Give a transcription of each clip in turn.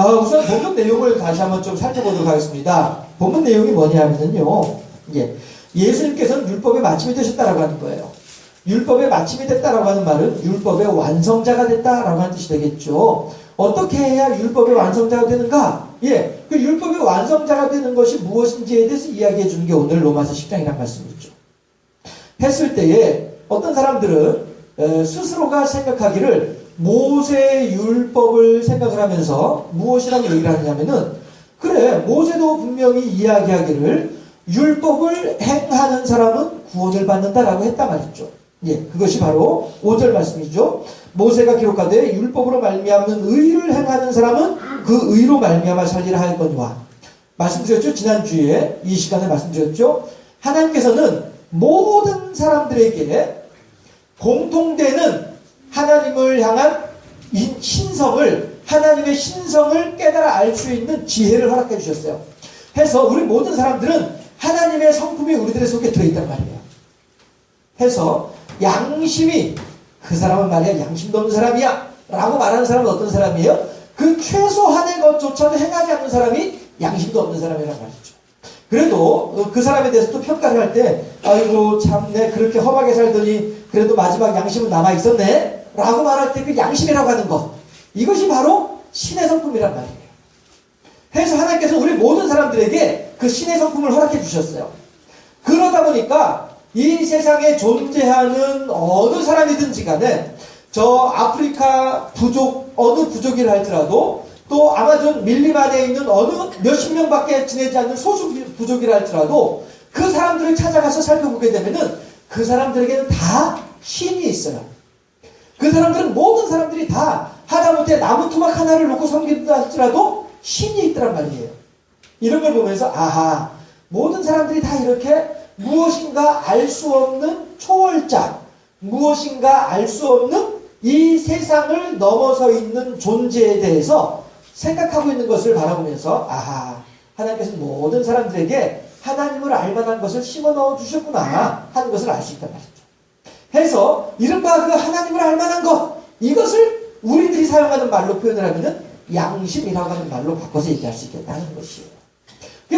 우선 본문 내용을 다시 한번 좀 살펴보도록 하겠습니다. 본문 내용이 뭐냐 하면요. 예수님께서는 율법의 마침이 되셨다라고 하는 거예요. 율법의 마침이 됐다라고 하는 말은 율법의 완성자가 됐다라고 하는 뜻이 되겠죠. 어떻게 해야 율법의 완성자가 되는가? 그 율법의 완성자가 되는 것이 무엇인지에 대해서 이야기해 주는 게 오늘 로마서 10장이라는 말씀이죠. 했을 때에 어떤 사람들은 스스로가 생각하기를 모세의 율법을 생각을 하면서 무엇이라고 얘기를 하느냐면은, 그래, 모세도 분명히 이야기하기를 율법을 행하는 사람은 구원을 받는다라고 했단 말이죠. 그것이 바로 5절 말씀이죠. 모세가 기록하되 율법으로 말미암는 의를 행하는 사람은 그 의로 말미암아 살리라 하였거니와. 말씀드렸죠. 지난주에 이 시간에 말씀드렸죠. 하나님께서는 모든 사람들에게 공통되는 하나님을 향한 신성을, 하나님의 신성을 깨달아 알 수 있는 지혜를 허락해 주셨어요. 해서 우리 모든 사람들은 하나님의 성품이 우리들의 속에 들어있단 말이에요. 해서 양심이, 그 사람은 말이야 양심도 없는 사람이야 라고 말하는 사람은 어떤 사람이에요? 그 최소한의 것조차도 행하지 않는 사람이 양심도 없는 사람이란 말이죠. 그래도 그 사람에 대해서 또 평가를 할 때, 아이고 참내 그렇게 험하게 살더니 그래도 마지막 양심은 남아있었네 라고 말할 때 그 양심이라고 하는 것, 이것이 바로 신의 성품이란 말이에요. 그래서 하나님께서 우리 모든 사람들에게 그 신의 성품을 허락해 주셨어요. 그러다 보니까 이 세상에 존재하는 어느 사람이든지 간에, 저 아프리카 부족, 어느 부족이라 할지라도, 또 아마존 밀림 안에 있는 어느 몇십 명밖에 지내지 않는 소수 부족이라 할지라도 그 사람들을 찾아가서 살펴보게 되면은 그 사람들에게는 다 신이 있어요. 그 사람들은, 모든 사람들이 다 하다못해 나무 토막 하나를 놓고 섬긴다 할지라도 신이 있더란 말이에요. 이런 걸 보면서 아하, 모든 사람들이 다 이렇게 무엇인가 알 수 없는 초월자, 무엇인가 알 수 없는 이 세상을 넘어서 있는 존재에 대해서 생각하고 있는 것을 바라보면서 아하, 하나님께서 모든 사람들에게 하나님을 알만한 것을 심어 넣어 주셨구나 하는 것을 알 수 있단 말이죠. 해서 이른바 그 하나님을 알만한 것, 이것을 우리들이 사용하는 말로 표현을 하면은 양심이라고 하는 말로 바꿔서 얘기할 수 있겠다는 것이에요.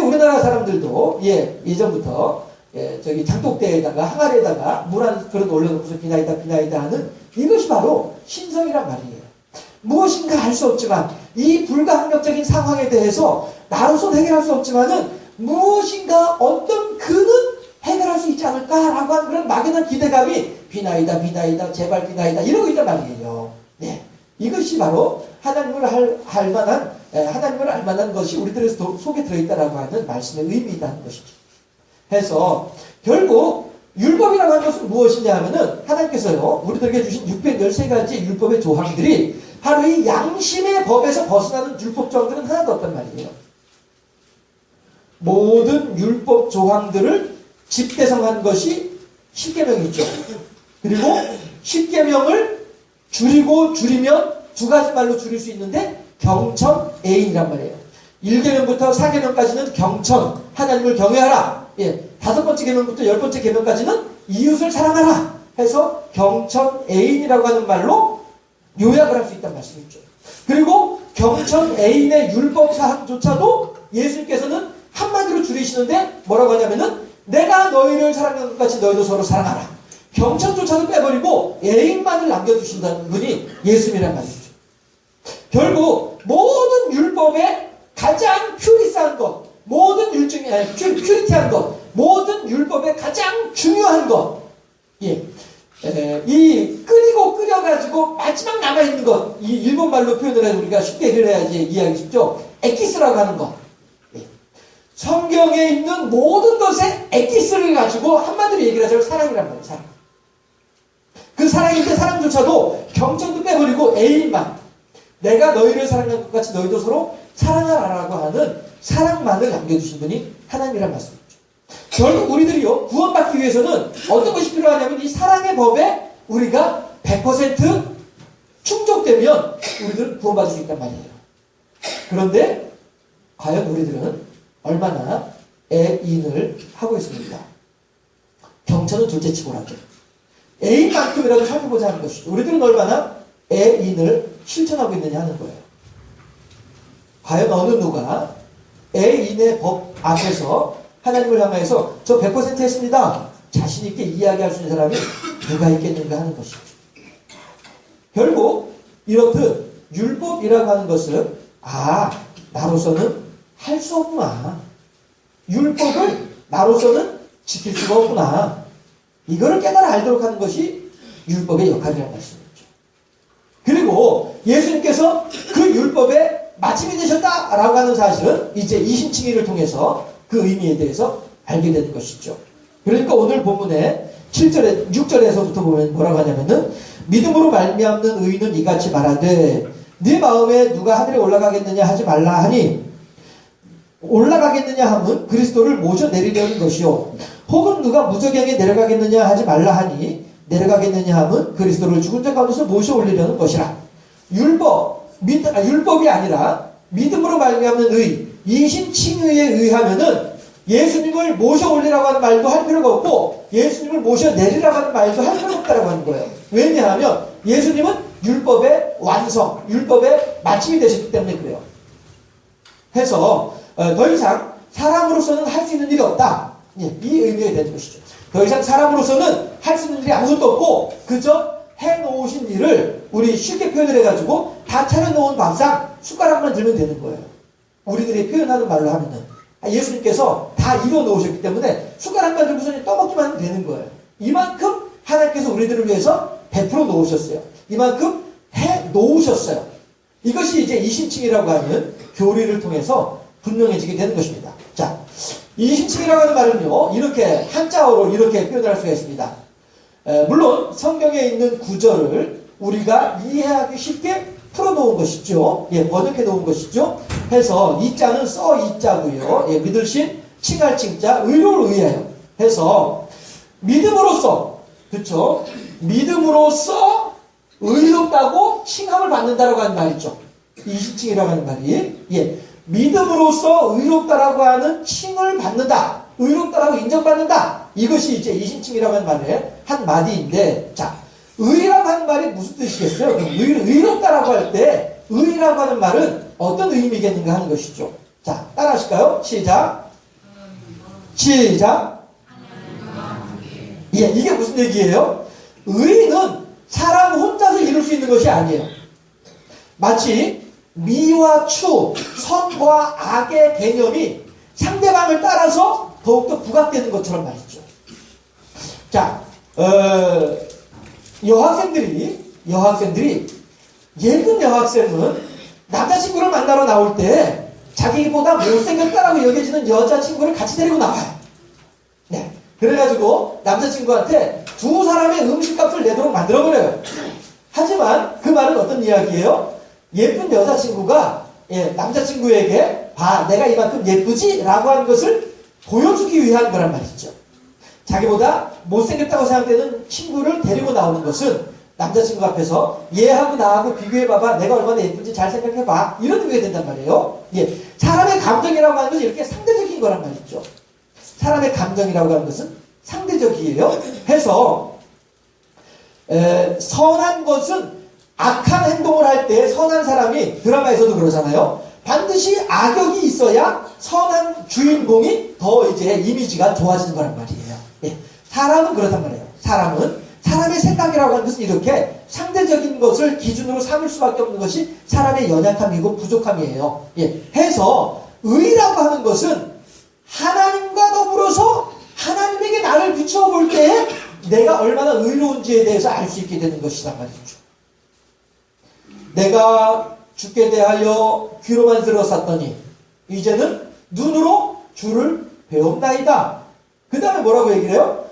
우리나라 사람들도 예전부터 저기 장독대에다가 항아리에다가 물 한 그릇 올려놓고서 비나이다 하는, 이것이 바로 신성이란 말이에요. 무엇인가 알 수 없지만, 이 불가항력적인 상황에 대해서 나로서 해결할 수 없지만은 무엇인가 어떤 그는 해결할 수 있지 않을까라고 하는 그런 막연한 기대감이 비나이다 제발 비나이다 이러고 있단 말이에요. 이것이 바로 하나님을 하나님을 알 만한 것이 우리들의 속에 들어있다라고 하는 말씀의 의미이다는 것이죠. 해서 결국 율법이라고 하는 것은 무엇이냐 하면은, 하나님께서요 우리들에게 주신 613가지 율법의 조항들이 바로 이 양심의 법에서 벗어나는 율법 조항들은 하나도 없단 말이에요. 모든 율법 조항들을 집대성한 것이 십계명이죠. 그리고 십계명을 줄이면 두 가지 말로 줄일 수 있는데 경천, 애인이란 말이에요. 1계명부터 4계명까지는 경천, 하나님을 경외하라. 5번째 계명부터 10번째 계명까지는 이웃을 사랑하라 해서 경천, 애인이라고 하는 말로 요약을 할 수 있다는 말씀이죠. 그리고 경천, 애인의 율법사항조차도 예수님께서는 한마디로 줄이시는데 뭐라고 하냐면은, 내가 너희를 사랑하는 것 같이 너희도 서로 사랑하라. 경천조차도 빼버리고 애인만을 남겨주신다는 분이 예수님이란 말이죠. 결국 모든 율법의 가장 퓨리스한 것, 모든 퓨리티한 것, 모든 율법의 가장 중요한 것, 이 끓여가지고 마지막 남아있는 것, 이 일본말로 표현을 해서 우리가 쉽게 해야지 이해하기 쉽죠. 에키스라고 하는 것. 성경에 있는 모든 것의 에키스를 가지고 한마디로 얘기를 하자면 사랑이란 말이에요. 사랑. 그 사랑인데 사랑조차도 경천도 빼버리고 애인만, 내가 너희를 사랑하는 것 같이 너희도 서로 사랑하라라고 하는 사랑만을 남겨주신 분이 하나님이란 말씀이죠. 결국 우리들이요 구원받기 위해서는 어떤 것이 필요하냐면, 이 사랑의 법에 우리가 100% 충족되면 우리들은 구원받을 수 있단 말이에요. 그런데 과연 우리들은 얼마나 애인을 하고 있습니까? 경천은 둘째치고라도 애인만큼이라도 살펴보자 하는 것이죠. 우리들은 얼마나 애인을 실천하고 있느냐 하는 거예요. 과연 어느 누가 애인의 법 앞에서 하나님을 향해서 저 100% 했습니다. 자신 있게 이야기할 수 있는 사람이 누가 있겠는가 하는 것이죠. 결국 이렇듯 율법이라고 하는 것은 나로서는 할 수 없구나. 율법을 나로서는 지킬 수가 없구나. 이거를 깨달아 알도록 하는 것이 율법의 역할이라는 말씀이죠. 그리고 예수님께서 그 율법의 마침이 되셨다라고 하는 사실은 이제 이신칭의를 통해서 그 의미에 대해서 알게 되는 것이죠. 그러니까 오늘 본문에 7절에 6절에서부터 보면 뭐라고 하냐면은 믿음으로 말미암는 의인은 이같이 말하되 네 마음에 누가 하늘에 올라가겠느냐 하지 말라 하니 올라가겠느냐 함은 그리스도를 모셔 내리려는 것이요 혹은 누가 무저갱에 내려가겠느냐 하지 말라 하니 내려가겠느냐 함은 그리스도를 죽은 자 가운데서 모셔 올리려는 것이라. 율법이 아니라 믿음으로 말미암는 의, 이신칭의에 의하면은 예수님을 모셔 올리라고 하는 말도 할 필요가 없고 예수님을 모셔 내리라고 하는 말도 할 필요가 없다고 하는 거예요. 왜냐하면 예수님은 율법의 완성, 율법의 마침이 되셨기 때문에 그래요. 해서 더 이상 사람으로서는 할 수 있는 일이 없다. 이 의미가 되는 것이죠. 더 이상 사람으로서는 할 수 있는 일이 아무것도 없고 그저 해놓으신 일을 우리 쉽게 표현을 해가지고 다 차려놓은 밥상 숟가락만 들면 되는 거예요. 우리들이 표현하는 말로 하면은 예수님께서 다 이루어 놓으셨기 때문에 숟가락만 들고서 떠먹기만 하면 되는 거예요. 이만큼 하나님께서 우리들을 위해서 베풀어 놓으셨어요. 이만큼 해 놓으셨어요. 이것이 이제 이신칭이라고 하는 교리를 통해서 분명해지게 되는 것입니다. 자, 이신칭이라고 하는 말은요, 이렇게 한자어로 이렇게 표현할 수가 있습니다. 물론 성경에 있는 구절을 우리가 이해하기 쉽게 풀어놓은 것이죠. 번역해 놓은 것이죠. 해서 이자는 써 이자고요. 믿을신 칭할 칭자 의로를 의하여 해서 믿음으로써 그렇죠. 믿음으로써 의롭다고 칭함을 받는다라고 하는 말이죠. 이신칭이라고 하는 말이 믿음으로써 의롭다라고 하는 칭을 받는다. 의롭다라고 인정받는다. 이것이 이제 이신칭이라고 하는 말의 한 마디인데, 자, 의라고 하는 말이 무슨 뜻이겠어요? 의롭다라고 할 때, 의라고 하는 말은 어떤 의미겠는가 하는 것이죠. 자, 따라 하실까요? 시작. 이게 무슨 얘기예요? 의는 사람 혼자서 이룰 수 있는 것이 아니에요. 마치 미와 추, 선과 악의 개념이 상대방을 따라서 더욱더 부각되는 것처럼 말이죠. 자, 여학생들이 예쁜 여학생은 남자친구를 만나러 나올 때 자기보다 못생겼다라고 여겨지는 여자친구를 같이 데리고 나와요. 네. 그래가지고 남자친구한테 두 사람의 음식값을 내도록 만들어버려요. 하지만 그 말은 어떤 이야기예요? 예쁜 여자친구가 남자친구에게 내가 이만큼 예쁘지? 라고 하는 것을 보여주기 위한 거란 말이죠. 자기보다 못생겼다고 생각되는 친구를 데리고 나오는 것은 남자친구 앞에서 얘하고 나하고 비교해봐봐. 내가 얼마나 예쁜지 잘 생각해봐. 이런 의미가 된단 말이에요. 사람의 감정이라고 하는 것은 이렇게 상대적인 거란 말이죠. 사람의 감정이라고 하는 것은 상대적이에요. 해서 선한 것은 악한 행동을 할 때 선한 사람이 드라마에서도 그러잖아요. 반드시 악역이 있어야 선한 주인공이 더 이제 이미지가 좋아지는 거란 말이에요. 사람은 그렇단 말이에요. 사람의 생각이라고 하는 것은 이렇게 상대적인 것을 기준으로 삼을 수밖에 없는 것이 사람의 연약함이고 부족함이에요. 해서 의라고 하는 것은 하나님과 더불어서 하나님에게 나를 비추어 볼 때에 내가 얼마나 의로운지에 대해서 알 수 있게 되는 것이란 말이죠. 내가 주께 대하여 귀로만 들었었더니 이제는 눈으로 주를 배웠나이다. 그 다음에 뭐라고 얘기를 해요?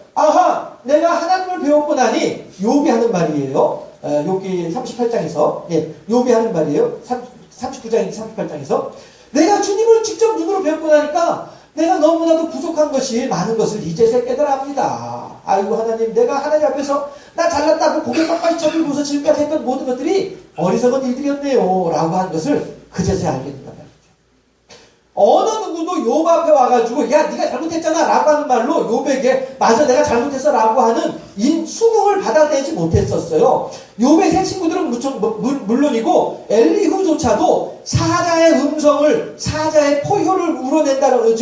내가 하나님을 배웠고 나니 욥이 하는 말이에요. 욥기 38장에서 욥이 하는 말이에요. 39장인지 38장에서 내가 주님을 직접 눈으로 배웠고 나니까 내가 너무나도 부족한 것이 많은 것을 이제서 깨달아합니다. 아이고 하나님, 내가 하나님 앞에서 나 잘났다고 고개 빡빡이 쳐들고서 지금까지 했던 모든 것들이 어리석은 일들이었네요 라고 하는 것을 그제서야 알게 된단 어느 누구도 욥 앞에 와가지고 야 네가 잘못했잖아 라고 하는 말로 욥에게 맞아 내가 잘못했어 라고 하는 수긍을 받아내지 못했었어요. 욥의 세 친구들은 물론이고 엘리후조차도 사자의 음성을 사자의 포효를 우러낸다라고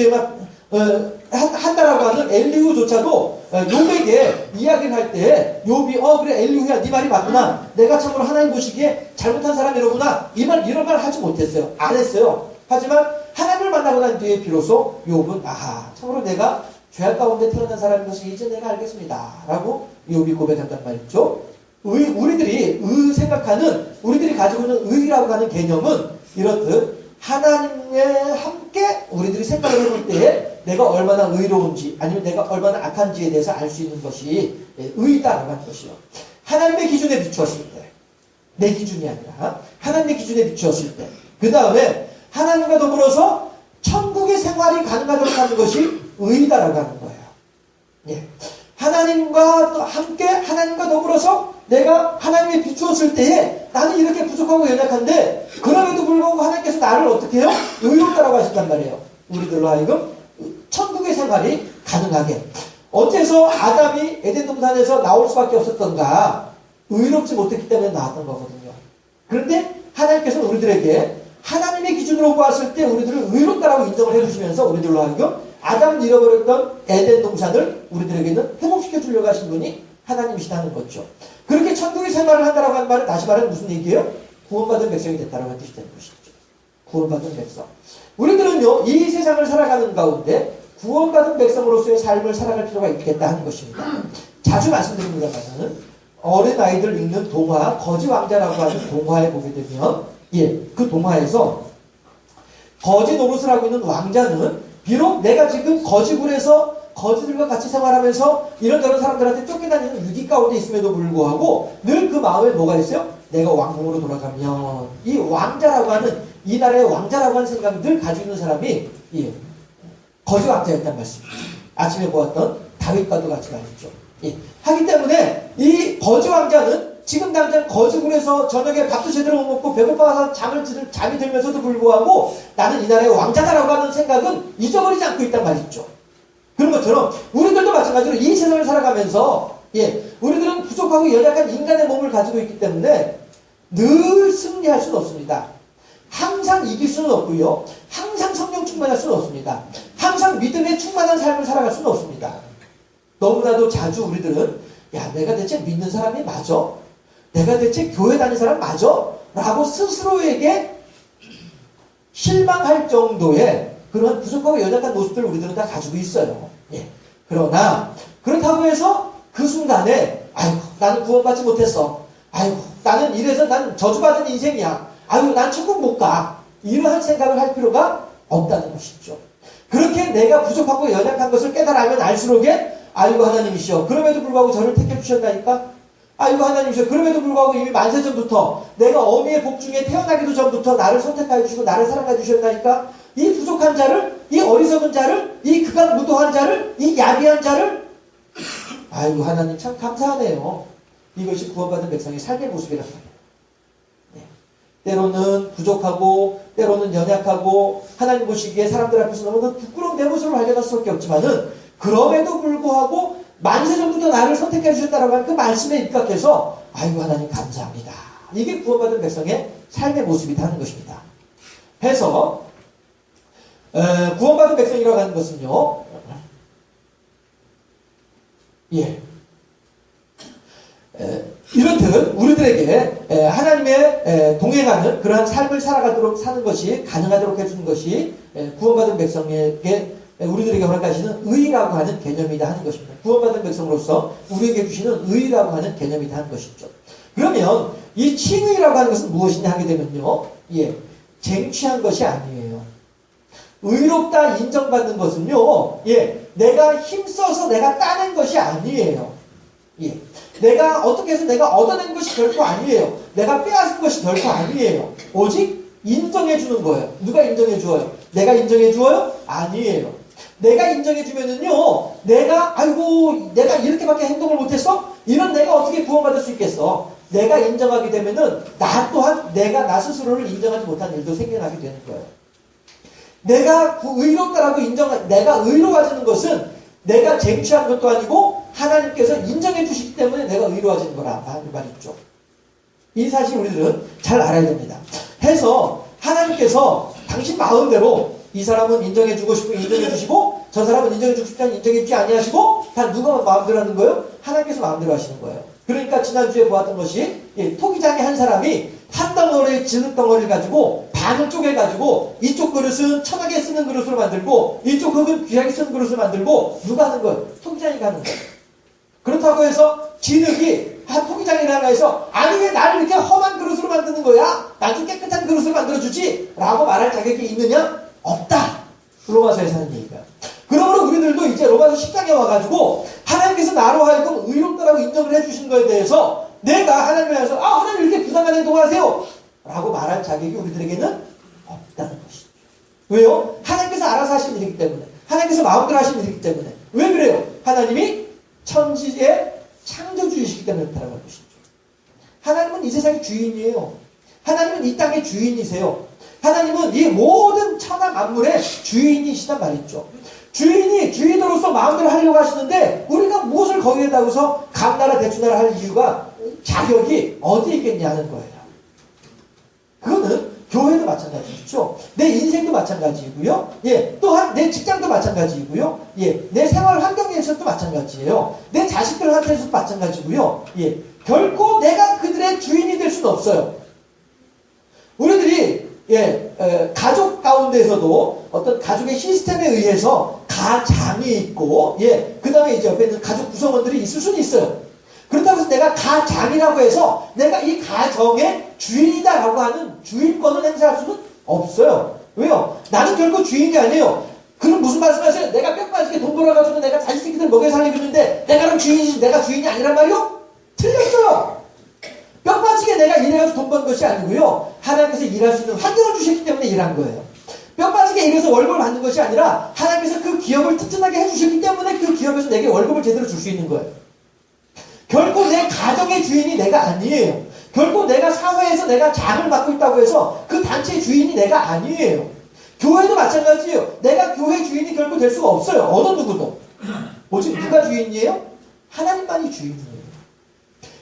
한다라고 하는 엘리후조차도 욥에게 이야기를 할 때 욥이 그래 엘리후야 네 말이 맞구나 내가 참으로 하나님 보시기에 잘못한 사람이로구나 이런 말 하지 못했어요. 안 했어요. 하지만 하나님을 만나고 난 뒤에 비로소 욥은 참으로 내가 죄악 가운데 태어난 사람인 것을 이제 내가 알겠습니다 라고 욥이 고백한단 말이죠. 우리들이 우리들이 가지고 있는 의라고 하는 개념은 이렇듯 하나님과 함께 우리들이 생각을 해볼 때에 내가 얼마나 의로운지 아니면 내가 얼마나 악한지에 대해서 알 수 있는 것이 의다라고 하는 것이요. 하나님의 기준에 비추었을 때, 내 기준이 아니라 하나님의 기준에 비추었을 때, 그 다음에 하나님과 더불어서 천국의 생활이 가능하도록 하는 것이 의다라고 하는 거예요. 예. 하나님과 함께 하나님과 더불어서 내가 하나님에 비추었을 때에 나는 이렇게 부족하고 연약한데 그럼에도 불구하고 하나님께서 나를 어떻게 해요? 의롭다라고 하신단 말이에요. 우리들로 하여금 천국의 생활이 가능하게. 어째서 아담이 에덴 동산에서 나올 수밖에 없었던가? 의롭지 못했기 때문에 나왔던 거거든요. 그런데 하나님께서는 우리들에게 하나님의 기준으로 보았을 때 우리들을 의롭다라고 인정을 해주시면서 우리들로 하여금 아담을 잃어버렸던 에덴 동산을 우리들에게는 회복시켜 주려고 하신 분이 하나님이시다는 거죠. 그렇게 천국의 생활을 한다라고 하는 말은 다시 말하면 무슨 얘기예요? 구원받은 백성이 됐다라고 하는 뜻이 되는 것이죠. 구원받은 백성. 우리들은요, 이 세상을 살아가는 가운데 구원받은 백성으로서의 삶을 살아갈 필요가 있겠다 하는 것입니다. 자주 말씀드립니다만은 어린아이들 읽는 동화, 거지 왕자라고 하는 동화에 보게 되면 그 동화에서 거지 노릇을 하고 있는 왕자는 비록 내가 지금 거지굴에서 거지들과 같이 생활하면서 이런저런 사람들한테 쫓겨다니는 위기 가운데 있음에도 불구하고 늘 그 마음에 뭐가 있어요? 내가 왕궁으로 돌아가면 이 왕자라고 하는 이 나라의 왕자라고 하는 생각을 늘 가지고 있는 사람이 거지 왕자였단 말씀입니다. 아침에 보았던 다윗과도 같이 말이죠. 하기 때문에 이 거지 왕자는 지금 당장 거지굴에서 저녁에 밥도 제대로 못 먹고 배고파서 잠이 들면서도 불구하고 나는 이 나라의 왕자다라고 하는 생각은 잊어버리지 않고 있단 말이죠. 그런 것처럼 우리들도 마찬가지로 이 세상을 살아가면서 우리들은 부족하고 연약한 인간의 몸을 가지고 있기 때문에 늘 승리할 수는 없습니다. 항상 이길 수는 없고요. 항상 성령 충만할 수는 없습니다. 항상 믿음에 충만한 삶을 살아갈 수는 없습니다. 너무나도 자주 우리들은 내가 대체 믿는 사람이 맞아? 내가 대체 교회 다니는 사람 맞아? 라고 스스로에게 실망할 정도의 그런 부족하고 연약한 모습들을 우리들은 다 가지고 있어요. 그러나 그렇다고 해서 그 순간에 나는 구원받지 못했어. 나는 이래서 난 저주받은 인생이야. 난 천국 못 가. 이러한 생각을 할 필요가 없다는 것이죠. 그렇게 내가 부족하고 연약한 것을 깨달으면 알수록에 하나님이시여 그럼에도 불구하고 저를 택해 주셨다니까. 하나님이시여 그럼에도 불구하고 이미 만세전부터 내가 어미의 복중에 태어나기도 전부터 나를 선택하여 주시고 나를 사랑해 주셨다니까. 이 부족한 자를, 이 어리석은 자를, 이 극악무도한 자를, 이 야비한 자를 하나님 참 감사하네요. 이것이 구원받은 백성의 삶의 모습이란 말이에요. 때로는 부족하고 때로는 연약하고 하나님 보시기에 사람들 앞에서 너무나 부끄러운 내 모습을 발견할 수밖에 없지만은 그럼에도 불구하고 만세전부터 나를 선택해 주셨다라고 하는 그 말씀에 입각해서 하나님 감사합니다. 이게 구원받은 백성의 삶의 모습이다 하는 것입니다. 해서 구원받은 백성이라고 하는 것은요. 이렇듯 우리들에게 하나님의 동행하는 그러한 삶을 살아가도록 사는 것이 가능하도록 해주는 것이 구원받은 백성에게 우리들에게 허락하시는 의라고 하는 개념이다 하는 것입니다. 구원받은 백성으로서 우리에게 주시는 의라고 하는 개념이다 하는 것이죠. 그러면 이 칭의라고 하는 것은 무엇이냐 하게 되면요. 쟁취한 것이 아니에요. 의롭다 인정받는 것은요. 내가 힘써서 내가 따낸 것이 아니에요. 내가 어떻게 해서 내가 얻어낸 것이 결코 아니에요. 내가 빼앗은 것이 결코 아니에요. 오직 인정해 주는 거예요. 누가 인정해 주어요? 내가 인정해 주어요? 아니에요. 내가 인정해 주면은요. 내가 이렇게밖에 행동을 못했어? 이런 내가 어떻게 구원받을 수 있겠어? 내가 인정하게 되면은 나 또한 내가 나 스스로를 인정하지 못한 일도 생겨나게 되는 거예요. 내가 의롭다라고 내가 의로워지는 것은 내가 쟁취한 것도 아니고 하나님께서 인정해 주시기 때문에 내가 의로워지는 거라 하는 말이죠. 이 사실 우리들은 잘 알아야 됩니다. 해서 하나님께서 당신 마음대로 이 사람은 인정해주고 싶으면 인정해주시고 저 사람은 인정해주고 싶다면 인정해주지 아니하시고 다 누가 마음대로 하는 거예요? 하나님께서 마음대로 하시는 거예요. 그러니까 지난주에 보았던 것이 토기장의 한 사람이 한 덩어리의 진흙 덩어리를 가지고 반을 쪼개가지고 이쪽 그릇은 천하게 쓰는 그릇으로 만들고 이쪽 흙은 귀하게 쓰는 그릇으로 만들고 누가 하는 거예요? 토기장이 가는 거예요. 그렇다고 해서 진흙이 토기장이라고 해서 아니 왜 나를 이렇게 험한 그릇으로 만드는 거야? 나도 깨끗한 그릇으로 만들어주지? 라고 말할 자격이 있느냐? 없다. 로마서에서 하는 얘기가. 그러므로 우리들도 이제 로마서 10장에 와가지고 하나님께서 나로 하여금 의롭다라고 인정을 해주신 거에 대해서 내가 하나님을 향해서 하나님 이렇게 부당한 행동을 하세요 라고 말할 자격이 우리들에게는 없다는 것이죠. 왜요? 하나님께서 알아서 하신 일이기 때문에, 하나님께서 마음대로 하신 일이기 때문에. 왜 그래요? 하나님이 천지의 창조주이시기 때문에 그렇다는 것이죠. 하나님은 이 세상의 주인이에요. 하나님은 이 땅의 주인이세요. 하나님은 이 모든 천하 만물의 주인이시단 말이죠. 주인이 주인으로서 마음대로 하려고 하시는데 우리가 무엇을 거기에다 해서 감나라 대추나라 할 이유가 자격이 어디에 있겠냐는 거예요. 그거는 교회도 마찬가지죠. 내 인생도 마찬가지이고요. 또한 내 직장도 마찬가지이고요. 내 생활 환경에서도 마찬가지예요. 내 자식들한테서도 마찬가지고요. 결코 내가 그들의 주인이 될 수는 없어요. 우리들이 가족 가운데서도 어떤 가족의 시스템에 의해서 가장이 있고, 그 다음에 이제 옆에 있는 가족 구성원들이 있을 수는 있어요. 그렇다고 해서 내가 가장이라고 해서 내가 이 가정의 주인이다라고 하는 주인권을 행사할 수는 없어요. 왜요? 나는 결코 주인이 아니에요. 그럼 무슨 말씀하세요? 내가 뼈 빠지게 돈 벌어가지고 내가 자식 새끼들 먹여 살리고 있는데 내가 그럼 주인이지, 내가 주인이 아니란 말이요? 틀렸어요. 뼈 빠지게 내가 일해가지고 돈 버는 것이 아니고요. 하나님께서 일할 수 있는 환경을 주셨기 때문에 일한 거예요. 뼈 빠지게 일해서 월급을 받는 것이 아니라 하나님께서 그 기업을 튼튼하게 해주셨기 때문에 그 기업에서 내게 월급을 제대로 줄 수 있는 거예요. 결코 내 가정의 주인이 내가 아니에요. 결코 내가 사회에서 내가 장을 맡고 있다고 해서 그 단체의 주인이 내가 아니에요. 교회도 마찬가지예요. 내가 교회 주인이 결코 될 수가 없어요. 어느 누구도. 오직 누가 주인이에요? 하나님만이 주인이에요.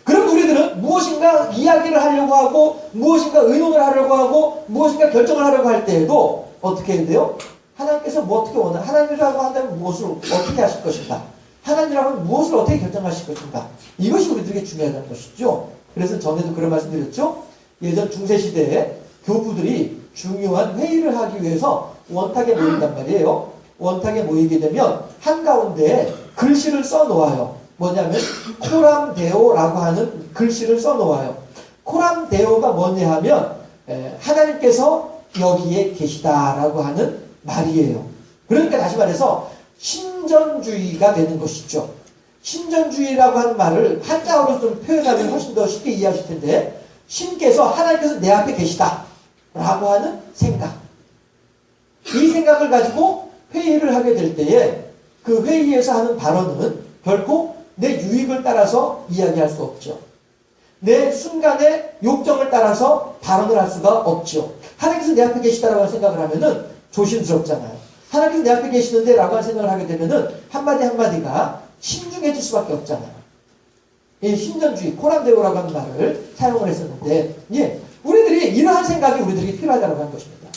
그럼 우리들은 무엇인가 이야기를 하려고 하고 무엇인가 의논을 하려고 하고 무엇인가 결정을 하려고 할 때에도 어떻게 해야 돼요? 하나님께서 뭐 어떻게 원하나? 하나님이라고 한다면 무엇을 어떻게 하실 것인가? 하나님이라고 하면 무엇을 어떻게 결정하실 것인가? 이것이 우리들에게 중요하다는 것이죠. 그래서 전에도 그런 말씀 드렸죠. 예전 중세시대에 교부들이 중요한 회의를 하기 위해서 원탁에 모인단 말이에요. 원탁에 모이게 되면 한가운데에 글씨를 써놓아요. 뭐냐면 코람데오라고 하는 글씨를 써놓아요. 코람데오가 뭐냐 하면 하나님께서 여기에 계시다라고 하는 말이에요. 그러니까 다시 말해서 신전주의가 되는 것이죠. 신전주의라고 하는 말을 한자어로 좀 표현하면 훨씬 더 쉽게 이해하실 텐데, 신께서 하나님께서 내 앞에 계시다 라고 하는 생각, 이 생각을 가지고 회의를 하게 될 때에 그 회의에서 하는 발언은 결코 내 유익을 따라서 이야기할 수 없죠. 내 순간의 욕정을 따라서 발언을 할 수가 없죠. 하나님께서 내 앞에 계시다라고 생각을 하면은 조심스럽잖아요. 하나님께서 내 앞에 계시는데 라고 하는 생각을 하게 되면은 한마디 한마디가 신중해질 수밖에 없잖아요. 이 신전주의, 코람데오라고 하는 말을 사용을 했었는데, 우리들이 이러한 생각이 우리들에게 필요하다고 하는 것입니다.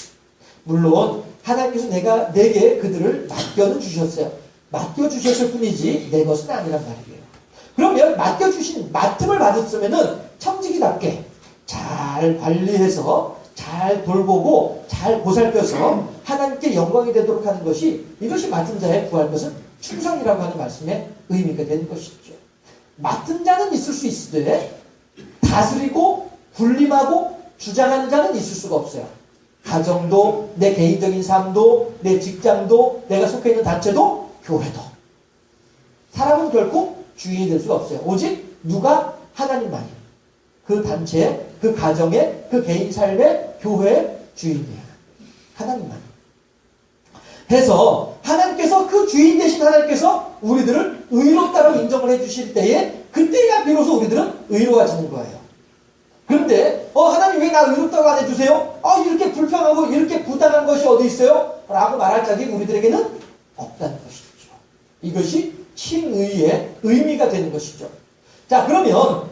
물론 하나님께서 내게 그들을 맡겨는 주셨어요. 맡겨주셨을 뿐이지 내 것은 아니란 말이에요. 그러면 맡음을 받았으면은 청지기답게 잘 관리해서 잘 돌보고 잘 보살펴서 하나님께 영광이 되도록 하는 것이, 이것이 맡은 자의 구할 것은 충성이라고 하는 말씀의 의미가 되는 것이죠. 맡은 자는 있을 수 있으되 다스리고 군림하고 주장하는 자는 있을 수가 없어요. 가정도, 내 개인적인 삶도, 내 직장도, 내가 속해 있는 단체도, 교회도. 사람은 결코 주인이 될 수가 없어요. 오직 누가? 하나님만이. 그 단체, 그 가정의, 그 개인 삶의, 교회의 주인이에요. 하나님만. 해서 하나님께서, 그 주인 되신 하나님께서 우리들을 의롭다고 인정을 해주실 때에 그때야 비로소 우리들은 의로워지는 거예요. 그런데 하나님 왜 나 의롭다고 안 해주세요? 이렇게 불평하고 이렇게 부당한 것이 어디 있어요? 라고 말할 자격이 우리들에게는 없다는 것이죠. 이것이 칭의의 의미가 되는 것이죠. 자, 그러면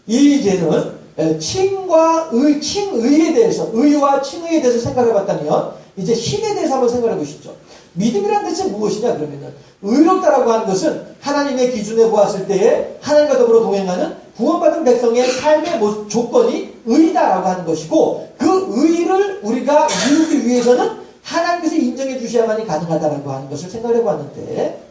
이제는 칭의에 대해서, 의와 칭의에 대해서 생각해 봤다면 이제 신에 대해서 한번 생각해 보시죠. 믿음이란 대체 무엇이냐 그러면은 의롭다라고 하는 것은 하나님의 기준에 보았을 때에 하나님과 더불어 동행하는 구원받은 백성의 삶의 조건이 의다라고 하는 것이고, 그 의를 우리가 이루기 위해서는 하나님께서 인정해 주셔야만이 가능하다라고 하는 것을 생각해 봤는데,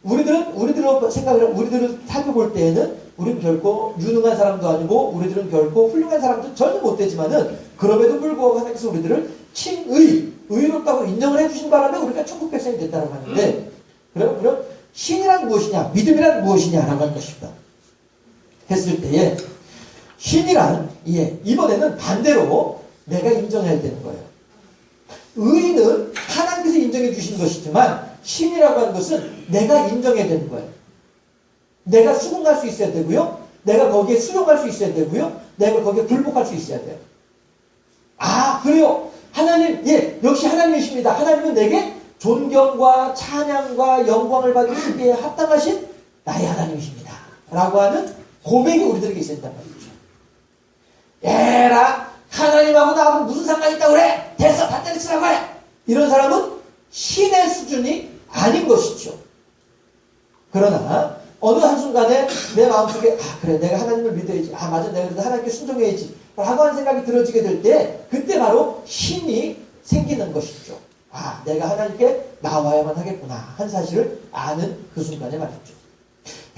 우리들을 살펴볼 때에는 우리는 결코 유능한 사람도 아니고 우리들은 결코 훌륭한 사람도 전혀 못 되지만은, 그럼에도 불구하고 하나님께서 우리들을 의롭다고 인정을 해주신 바람에 우리가 천국 백성이 됐다고 하는데, 그럼 신이란 무엇이냐, 믿음이란 무엇이냐라고 하는 것입니다. 했을 때에 신이란 이번에는 반대로 내가 인정해야 되는 거예요. 의는 하나님께서 인정해 주신 것이지만 신이라고 하는 것은 내가 인정해야 되는 거예요. 내가 수긍할 수 있어야 되고요. 내가 거기에 수용할 수 있어야 되고요. 내가 거기에 굴복할 수 있어야 돼요. 아, 그래요. 하나님, 역시 하나님이십니다. 하나님은 내게 존경과 찬양과 영광을 받으시기에 합당하신 나의 하나님이십니다. 라고 하는 고백이 우리들에게 있어야 된단 말이죠. 에라, 하나님하고 나하고 무슨 상관이 있다고 그래? 됐어, 다 때려치라고 해! 이런 사람은 신의 수준이 아닌 것이죠. 그러나 어느 한순간에 내 마음속에 그래, 내가 하나님을 믿어야지, 맞아, 내가 그래도 하나님께 순종해야지 라고 하는 생각이 들어지게 될 때, 그때 바로 신이 생기는 것이죠. 내가 하나님께 나와야만 하겠구나 한 사실을 아는 그 순간에 말이죠.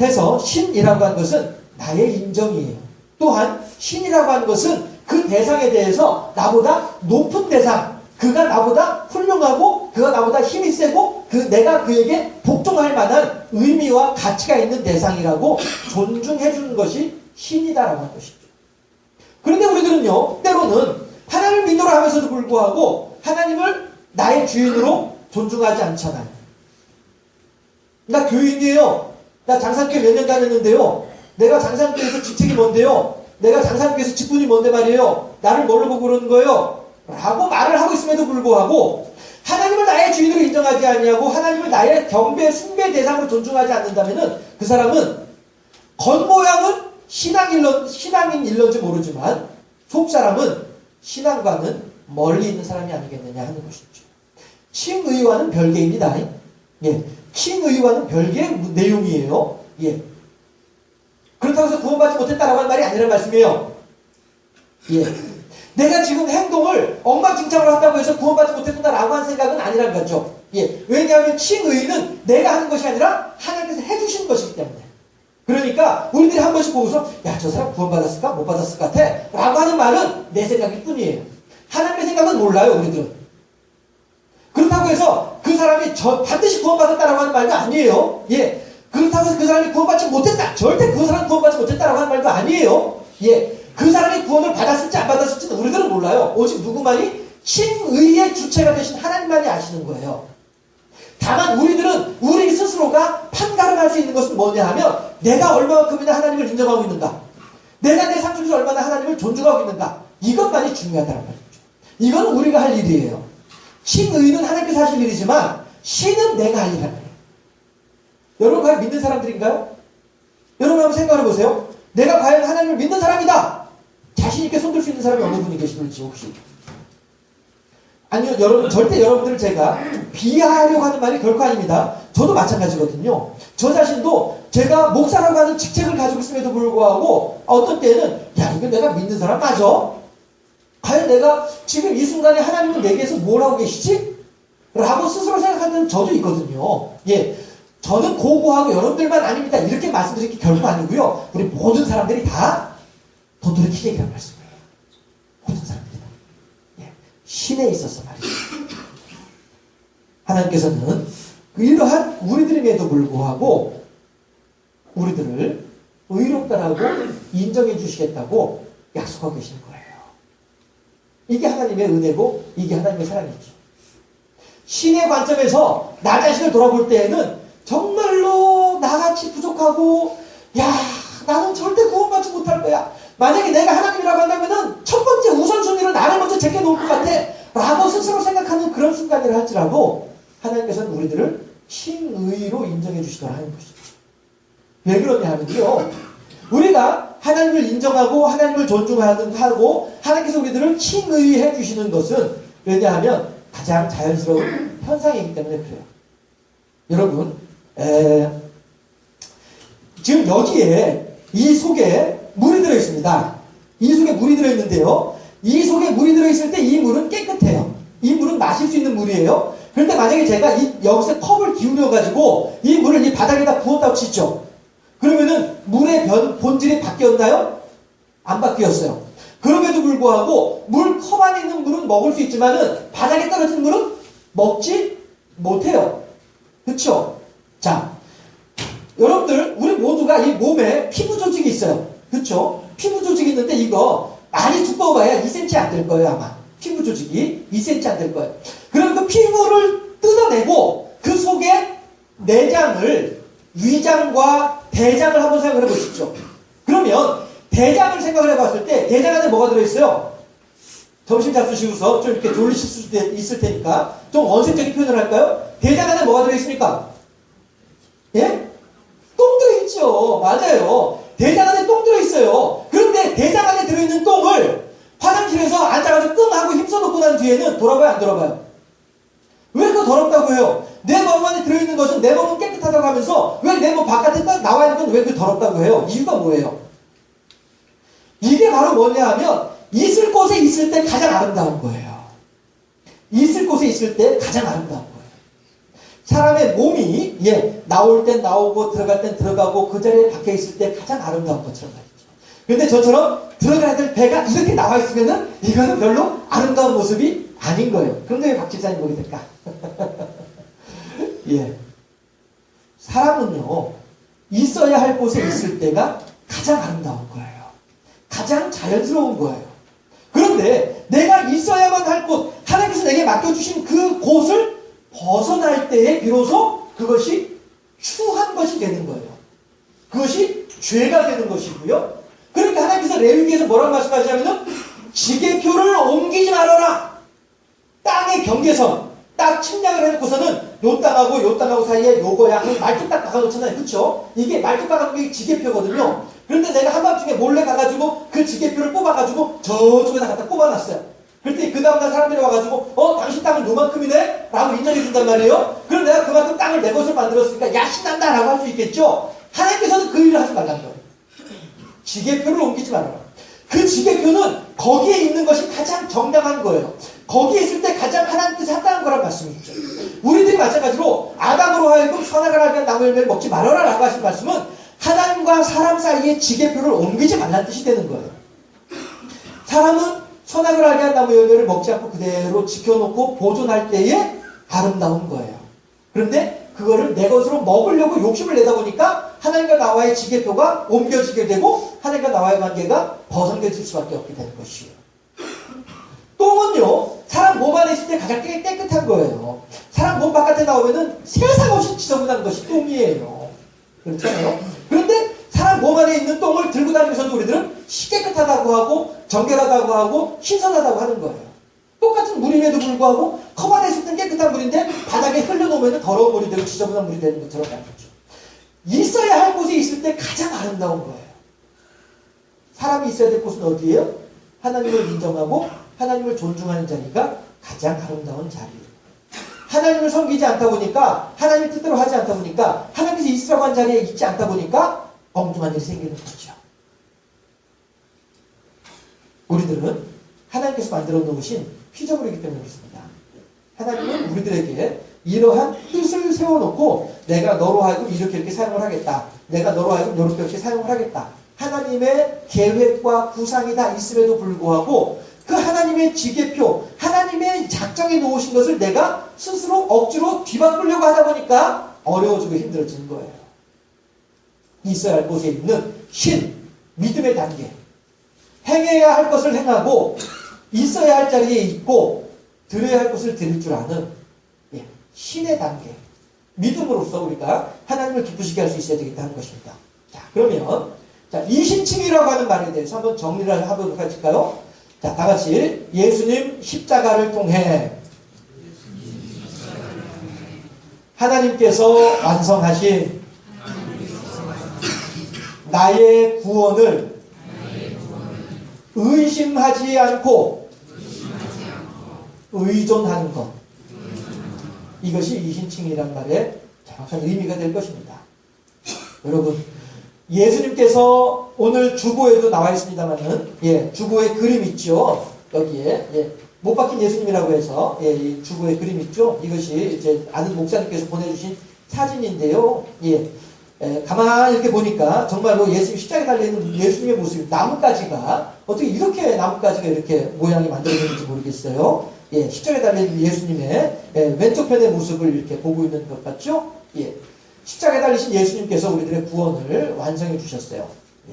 해서 신이라고 하는 것은 나의 인정이에요. 또한 신이라고 하는 것은 그 대상에 대해서 나보다 높은 대상, 그가 나보다 훌륭하고 그가 나보다 힘이 세고 내가 그에게 복종할 만한 의미와 가치가 있는 대상이라고 존중해 주는 것이 신이다라고 하는 것이죠. 그런데 우리들은요, 때로는 하나님을 믿노라 하면서도 불구하고 하나님을 나의 주인으로 존중하지 않잖아요. 나 교인이에요. 나 장사교회 몇 년 다녔는데요. 내가 장사교회에서 직책이 뭔데요? 내가 장사교회에서 직분이 뭔데 말이에요. 나를 뭘로 보고 그러는 거예요? 라고 말을 하고 있음에도 불구하고 하나님을 나의 주인으로 인정하지 않냐고, 하나님을 나의 경배, 숭배 대상으로 존중하지 않는다면은 그 사람은 겉모양은 신앙인 일런지 모르지만 속사람은 신앙과는 멀리 있는 사람이 아니겠느냐 하는 것이죠. 칭의와는 별개입니다. 칭의와는 별개의 내용이에요. 그렇다고 해서 구원받지 못했다라고 하는 말이 아니란 말씀이에요. 내가 지금 행동을 엉망진창으로 한다고 해서 구원받지 못했다라고 하는 생각은 아니란 거죠. 왜냐하면 칭의는 내가 하는 것이 아니라 하나님께서 해주신 것이기 때문에. 그러니까 우리들이 한 번씩 보고서 저 사람 구원받았을까? 못 받았을 것 같아? 라고 하는 말은 내 생각일 뿐이에요. 하나님의 생각은 몰라요, 우리들은. 그렇다고 해서 그 사람이 반드시 구원받았다라고 하는 말도 아니에요. 그렇다고 해서 그 사람이 구원받지 못했다, 절대 그 사람이 구원받지 못했다라고 하는 말도 아니에요. 그 사람이 구원을 받았을지 안 받았을지는 우리들은 몰라요. 오직 누구만이 칭의의 주체가 되신 하나님만이 아시는 거예요. 다만 우리들은 우리 스스로가 판가름할 수 있는 것은 뭐냐 하면, 내가 얼마만큼이나 하나님을 인정하고 있는가, 내가 내 삶 속에서 얼마나 하나님을 존중하고 있는가, 이것만이 중요하다는 말이죠. 이건 우리가 할 일이에요. 칭의는 하나님께서 하실 일이지만 신은 내가 할 일이란 말이에요. 여러분 과연 믿는 사람들인가요? 여러분 한번 생각해 보세요. 내가 과연 하나님을 믿는 사람이다, 자신 있게 손들 수 있는 사람이 어느 분이 계시는지 혹시. 아니요, 여러분, 절대 여러분들을 제가 비하하려고 하는 말이 결코 아닙니다. 저도 마찬가지거든요. 저 자신도 제가 목사라고 하는 직책을 가지고 있음에도 불구하고 어떤 때는 이거 내가 믿는 사람 맞아? 과연 내가 지금 이 순간에 하나님은 내게서 뭘 하고 계시지? 라고 스스로 생각하는 저도 있거든요. 저는 고고하고 여러분들만 아닙니다, 이렇게 말씀드릴 게 결코 아니고요. 우리 모든 사람들이 다 도토리키 얘기란 말씀이에요. 모든 사람들이 다. 신에 있어서 말이죠. 하나님께서는 이러한 우리들임에도 불구하고 우리들을 의롭다라고 인정해 주시겠다고 약속하고 계시는 거예요. 이게 하나님의 은혜고 이게 하나님의 사랑이죠. 신의 관점에서 나 자신을 돌아볼 때에는 정말로 나같이 부족하고 나는 절대 구원받지 못할 거야, 만약에 내가 하나님이라고 한다면은 첫 번째 우선순위로 나를 먼저 제껴놓을 것 같아 라고 순간이라 할지라도 하나님께서는 우리들을 신의로 인정해 주시더라 하는 것이죠. 왜 그러냐 하면요, 우리가 하나님을 인정하고 하나님을 존중하고 하나님께서 우리들을 신의해 주시는 것은 왜냐하면 가장 자연스러운 현상이기 때문에 그래요. 여러분, 지금 여기에 이 속에 물이 들어있습니다. 이 속에 물이 들어있는데요, 이 속에 물이 들어있을 때 이 물은 깨끗해요. 이 물은 마실 수 있는 물이에요. 그런데 만약에 제가 여기서 컵을 기울여가지고 이 물을 이 바닥에다 부었다고 치죠. 그러면은 물의 본질이 바뀌었나요? 안 바뀌었어요. 그럼에도 불구하고 컵 안에 있는 물은 먹을 수 있지만은 바닥에 떨어진 물은 먹지 못해요. 그쵸? 자, 여러분들, 우리 모두가 이 몸에 피부 조직이 있어요. 그쵸? 피부 조직이 있는데 이거 많이 두꺼워봐야 2cm 안 될 거예요, 아마. 피부 조직이 2cm 안 될 거예요. 그럼 그 피부를 뜯어내고 그 속에 내장을, 위장과 대장을 한번 생각을 해보시죠. 그러면 대장을 생각을 해봤을 때 대장 안에 뭐가 들어있어요? 점심 잡수시고서 좀 이렇게 졸리실 수도 있을 테니까 좀 원색적인 표현을 할까요? 대장 안에 뭐가 들어있습니까? 예? 똥 들어있죠. 맞아요. 대장 안에 똥 들어있어요. 그런데 대장 안에 들어있는 똥을 화장실에서 앉아가지고 끙 하고 힘써놓고 난 뒤에는 돌아봐요, 안 돌아봐요? 왜 그거 더럽다고 해요? 내 몸 안에 들어있는 것은 내 몸은 깨끗하다고 하면서 왜 내 몸 바깥에 딱 나와 있는 건 왜 그 더럽다고 해요? 이유가 뭐예요? 이게 바로 뭐냐 하면 있을 곳에 있을 때 가장 아름다운 거예요. 있을 곳에 있을 때 가장 아름다운 거예요. 사람의 몸이 나올 땐 나오고 들어갈 땐 들어가고 그 자리에 박혀 있을 때 가장 아름다운 것처럼 말이죠. 그런데 저처럼 들어가야 될 배가 이렇게 나와 있으면은 이거는 별로 아름다운 모습이 아닌 거예요. 그런데 왜 박 집사님 보게 될까? 예. 사람은요, 있어야 할 곳에 있을 때가 가장 아름다운 거예요. 가장 자연스러운 거예요. 그런데 내가 있어야만 할 곳, 하나님께서 내게 맡겨주신 그 곳을 벗어날 때에 비로소 그것이 추한 것이 되는 거예요. 그것이 죄가 되는 것이고요. 그러니까 하나님께서 레위기에서 뭐라고 말씀하시냐면은 지게표를 옮기지 말아라. 땅의 경계선, 딱 침략을 해놓고서는 요 땅하고 사이에 요거야 말뚝 딱 박아놓잖아요. 그쵸? 이게 말뚝 박아놓은 게 지게표거든요. 그런데 내가 한밤중에 몰래 가가지고 그 지게표를 뽑아가지고 저쪽에다 갖다 꼽아놨어요. 그랬더니 그 다음날 사람들이 와가지고 당신 땅은 요만큼이네? 라고 인정해준단 말이에요. 그럼 내가 그만큼 땅을 내 것을 만들었으니까 야 신난다 라고 할 수 있겠죠. 하나님께서는 그 일을 하지 말라는 거예요. 지게표를 옮기지 말아라. 그 지게표는 거기에 있는 것이 가장 정당한 거예요. 거기에 있을 때 가장 하나님 뜻이 합당한 거란 말씀이죠. 우리들이 마찬가지로 아담으로 하여금 선악을 알게 한 나무 열매를 먹지 말아라 라고 하신 말씀은 하나님과 사람 사이에 지게표를 옮기지 말라는 뜻이 되는 거예요. 사람은 선악을 알게 한 나무 열매를 먹지 않고 그대로 지켜놓고 보존할 때에 아름다운 거예요. 그런데 그거를 내 것으로 먹으려고 욕심을 내다 보니까 하나님과 나와의 지게표가 옮겨지게 되고 하나님과 나와의 관계가 벗어질 수밖에 없게 되는 것이에요. 똥은요, 사람 몸 안에 있을 때 가장 깨끗한 거예요. 사람 몸 바깥에 나오면은 세상 없이 지저분한 것이 똥이에요. 그렇잖아요? 그런데 사람 몸 안에 있는 똥을 들고 다니면서도 우리들은 깨끗하다고 하고 정결하다고 하고 신선하다고 하는 거예요. 똑같은 물임에도 불구하고 컵 안에 있을 땐 깨끗한 물인데 바닥에 흘려놓으면 더러운 물이 되고 지저분한 물이 되는 것처럼 말이죠. 있어야 할 곳에 있을 때 가장 아름다운 거예요. 사람이 있어야 될 곳은 어디예요? 하나님을 인정하고 하나님을 존중하는 자리가 가장 아름다운 자리예요. 하나님을 섬기지 않다 보니까 하나님의 뜻대로 하지 않다 보니까 하나님께서 있으라고 한 자리에 있지 않다 보니까 엉뚱한 일이 생기는 거죠. 우리들은 하나님께서 만들어 놓으신 피조물이기 때문에 그렇습니다. 하나님은 우리들에게 이러한 뜻을 세워놓고 내가 너로 하여금 이렇게 사용을 하겠다. 내가 너로 하여금 이렇게 사용을 하겠다. 하나님의 계획과 구상이 다 있음에도 불구하고 그 하나님의 지게표, 하나님의 작정해 놓으신 것을 내가 스스로 억지로 뒤바꾸려고 하다 보니까 어려워지고 힘들어지는 거예요. 있어야 할 곳에 있는 신, 믿음의 단계. 행해야 할 것을 행하고 있어야 할 자리에 있고 드려야 할 것을 드릴 줄 아는 신의 단계. 믿음으로써 우리가 하나님을 기쁘시게 할 수 있어야 되겠다는 것입니다. 자, 그러면 이신칭이라고 하는 말에 대해서 한번 정리를 해보도록 할까요? 자, 다 같이 예수님 십자가를 통해 하나님께서 완성하신 나의 구원을 의심하지 않고 의존하는 것. 이것이 이신칭이란 말의 정확한 의미가 될 것입니다. 여러분, 예수님께서 오늘 주보에도 나와 있습니다만은, 주보에 그림 있죠. 여기에, 못 박힌 예수님이라고 해서, 이 주보에 그림 있죠. 이것이 이제 아는 목사님께서 보내주신 사진인데요. 가만히 이렇게 보니까 정말로 예수님 십자가에 달려있는 예수님의 모습이 나뭇가지가 어떻게 이렇게 나뭇가지가 이렇게 모양이 만들어졌는지 모르겠어요. 십자가에 달려있는 예수님의 왼쪽 편의 모습을 이렇게 보고 있는 것 같죠? 십자가에 달리신 예수님께서 우리들의 구원을 완성해 주셨어요.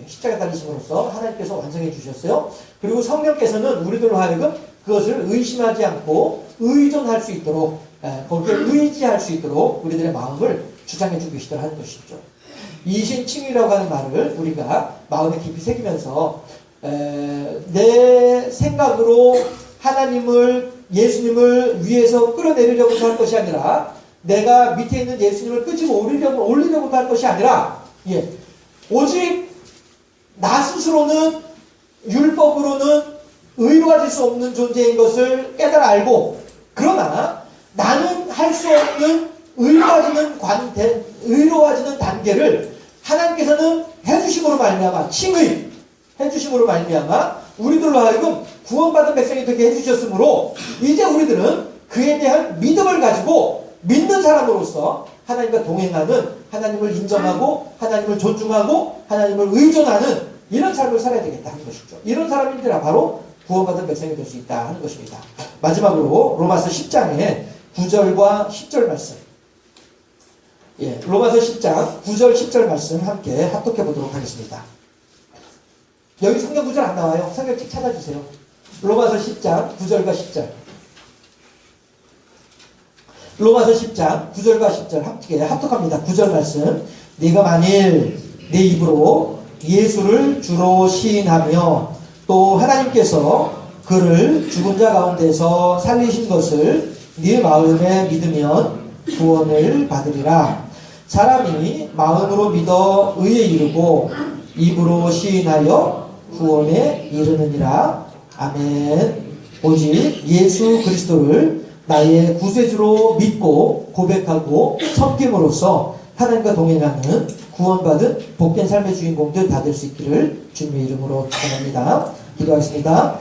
십자가에 달리심으로써 하나님께서 완성해 주셨어요. 그리고 성령께서는 우리들로 하여금 그것을 의심하지 않고 의존할 수 있도록, 거기에 의지할 수 있도록 우리들의 마음을 주장해 주고 계시더라 하는 것이죠. 이신칭이라고 하는 말을 우리가 마음에 깊이 새기면서 내 생각으로 하나님을, 예수님을 위에서 끌어내리려고 할 것이 아니라 내가 밑에 있는 예수님을 끄집어 올리려고 할 것이 아니라 오직 나 스스로는 율법으로는 의로워질 수 없는 존재인 것을 깨달아 알고, 그러나 나는 할 수 없는 의로워지는 단계를 하나님께서는 해주심으로 말미암아, 칭의 해주심으로 말미암아 우리들로 하여금 구원받은 백성이 되게 해주셨으므로 이제 우리들은 그에 대한 믿음을 가지고 믿는 사람으로서 하나님과 동행하는, 하나님을 인정하고 하나님을 존중하고 하나님을 의존하는 이런 삶을 살아야 되겠다 하는 것이죠. 이런 사람인들아 바로 구원받은 백성이 될 수 있다 하는 것입니다. 마지막으로 로마서 10장의 9절과 10절 말씀, 로마서 10장 9절 10절 말씀 함께 합독해 보도록 하겠습니다. 여기 성경 구절 안 나와요. 성경책 찾아주세요. 로마서 10장 9절과 10절. 로마서 10장 9절과 10절 함께 합독합니다. 9절 말씀. 네가 만일 내 입으로 예수를 주로 시인하며 또 하나님께서 그를 죽은 자 가운데서 살리신 것을 네 마음에 믿으면 구원을 받으리라. 사람이 마음으로 믿어 의에 이르고 입으로 시인하여 구원에 이르느니라. 아멘. 오직 예수 그리스도를 나의 구세주로 믿고 고백하고 섬김으로써 하나님과 동행하는 구원받은 복된 삶의 주인공들 다 될 수 있기를 주님의 이름으로 축원합니다. 기도하겠습니다.